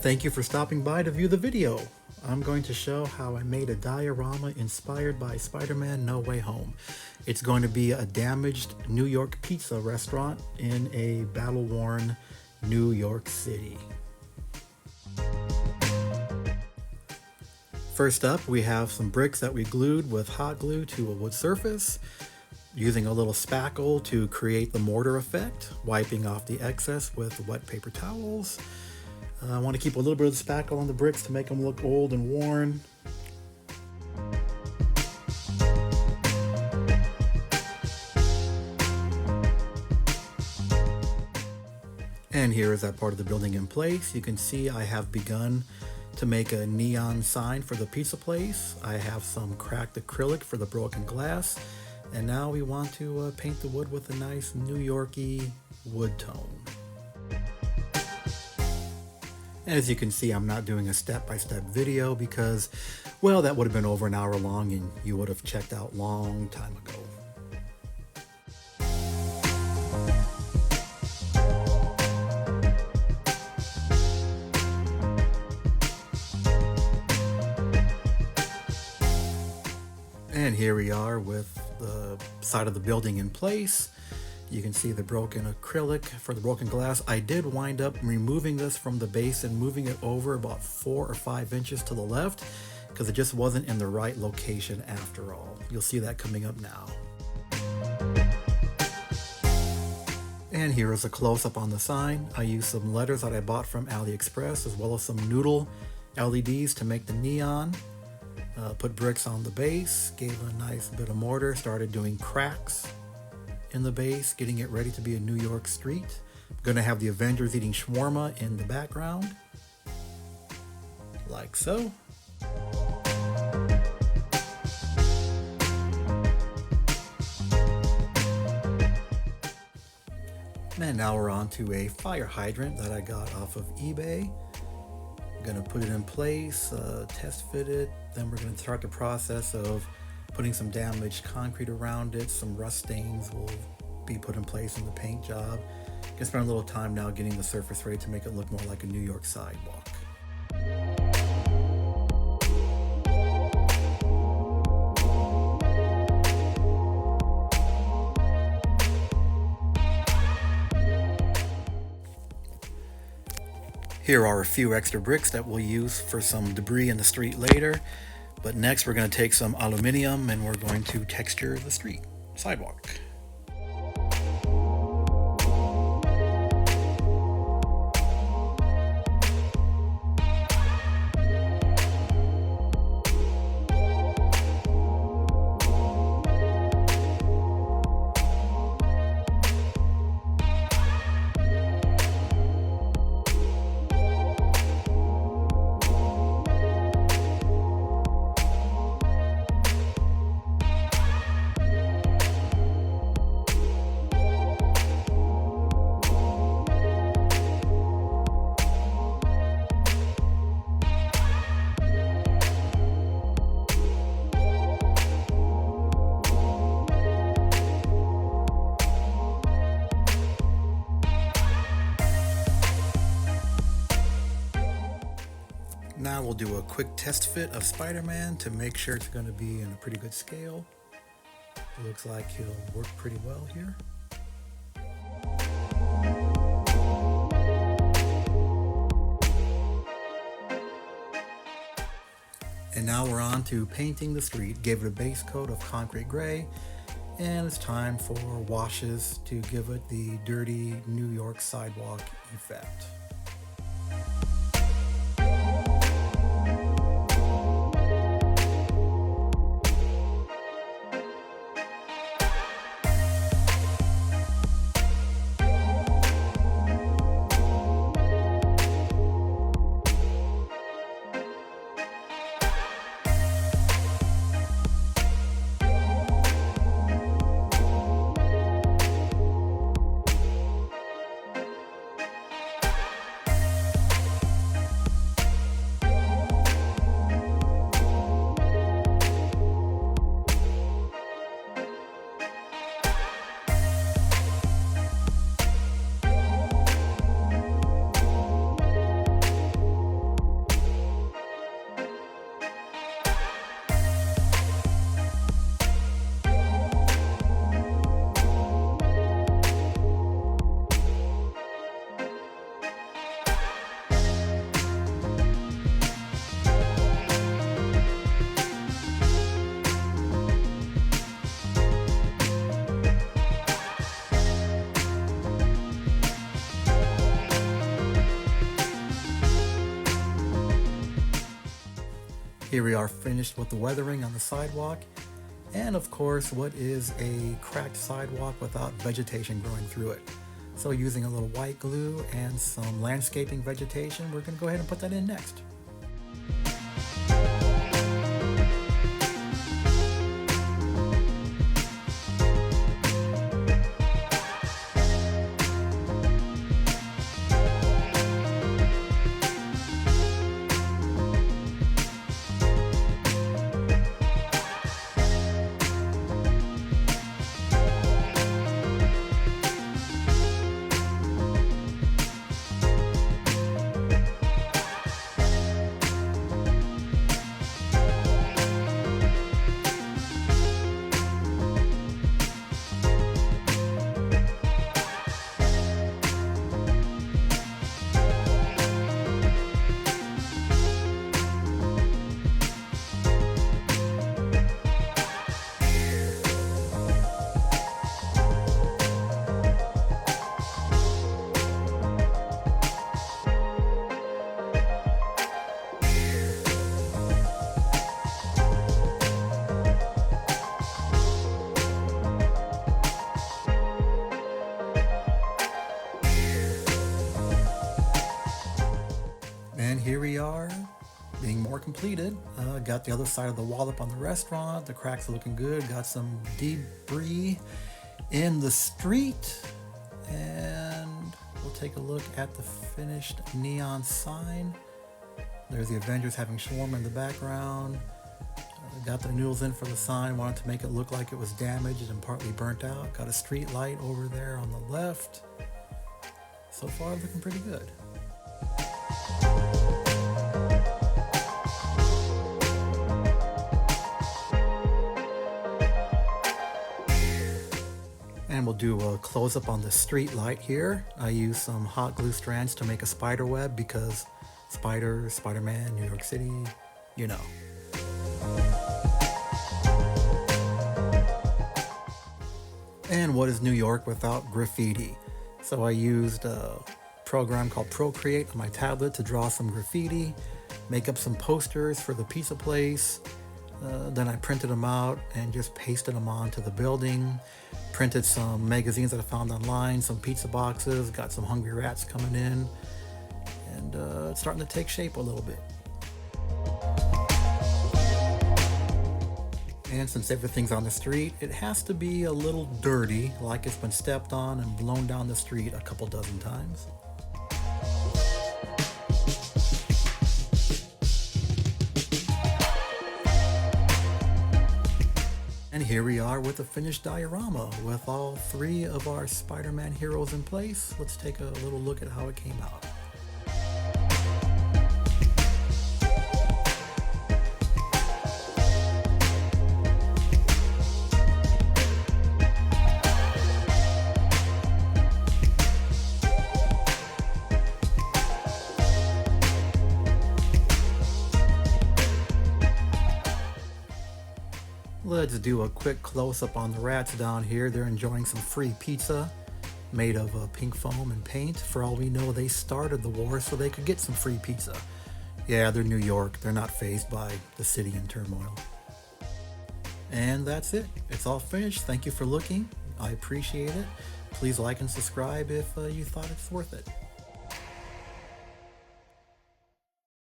Thank you for stopping by to view the video. I'm going to show how I made a diorama inspired by Spider-Man No Way Home. It's going to be a damaged New York pizza restaurant in a battle-worn New York City. First up, we have some bricks that we glued with hot glue to a wood surface, using a little spackle to create the mortar effect, wiping off the excess with wet paper towels. I want to keep a little bit of the spackle on the bricks to make them look old and worn. And here is that part of the building in place. You can see I have begun to make a neon sign for the pizza place. I have some cracked acrylic for the broken glass. And now we want to paint the wood with a nice New York-y wood tone. As you can see, I'm not doing a step-by-step video because, well, that would have been over an hour long and you would have checked out long time ago. And here we are with the side of the building in place. You can see the broken acrylic for the broken glass. I did wind up removing this from the base and moving it over about 4 or 5 inches to the left because it just wasn't in the right location after all. You'll see that coming up now. And here is a close-up on the sign. I used some letters that I bought from AliExpress as well as some noodle LEDs to make the neon. Put bricks on the base, gave a nice bit of mortar, started doing cracks in the base, getting it ready to be a New York street. I'm gonna have the Avengers eating shawarma in the background, like so. And now we're on to a fire hydrant that I got off of eBay. I'm gonna put it in place, test fit it, then we're gonna start the process of putting some damaged concrete around it. Some rust stains will be put in place in the paint job. Gonna spend a little time now getting the surface ready to make it look more like a New York sidewalk. Here are a few extra bricks that we'll use for some debris in the street later. But next we're going to take some aluminum and we're going to texture the street sidewalk. Now we'll do a quick test fit of Spider-Man to make sure it's going to be in a pretty good scale. It looks like he'll work pretty well here. And now we're on to painting the street. Gave it a base coat of concrete gray, and it's time for washes to give it the dirty New York sidewalk effect. Here we are finished with the weathering on the sidewalk. And of course, what is a cracked sidewalk without vegetation growing through it? So using a little white glue and some landscaping vegetation, we're going to go ahead and put that in next. And here we are, being more completed. Got the other side of the wall up on the restaurant. The cracks are looking good. Got some debris in the street. And we'll take a look at the finished neon sign. There's the Avengers having shawarma in the background. Got the noodles in for the sign. Wanted to make it look like it was damaged and partly burnt out. Got a street light over there on the left. So far, looking pretty good. And we'll do a close-up on the street light here. I use some hot glue strands to make a spider web because Spider, Spider-Man, New York City, you know. And what is New York without graffiti? So I used a program called Procreate on my tablet to draw some graffiti, make up some posters for the pizza place. Then I printed them out and just pasted them onto the building. Printed some magazines that I found online, some pizza boxes, got some hungry rats coming in, and it's starting to take shape a little bit. And since everything's on the street, it has to be a little dirty, like it's been stepped on and blown down the street a couple dozen times. And here we are with a finished diorama with all three of our Spider-Man heroes in place. Let's take a little look at how it came out. Let's do a quick close-up on the rats down here. They're enjoying some free pizza made of pink foam and paint. For all we know, they started the war so they could get some free pizza. Yeah, they're New York. They're not fazed by the city in turmoil. And that's it. It's all finished. Thank you for looking. I appreciate it. Please like and subscribe if you thought it's worth it.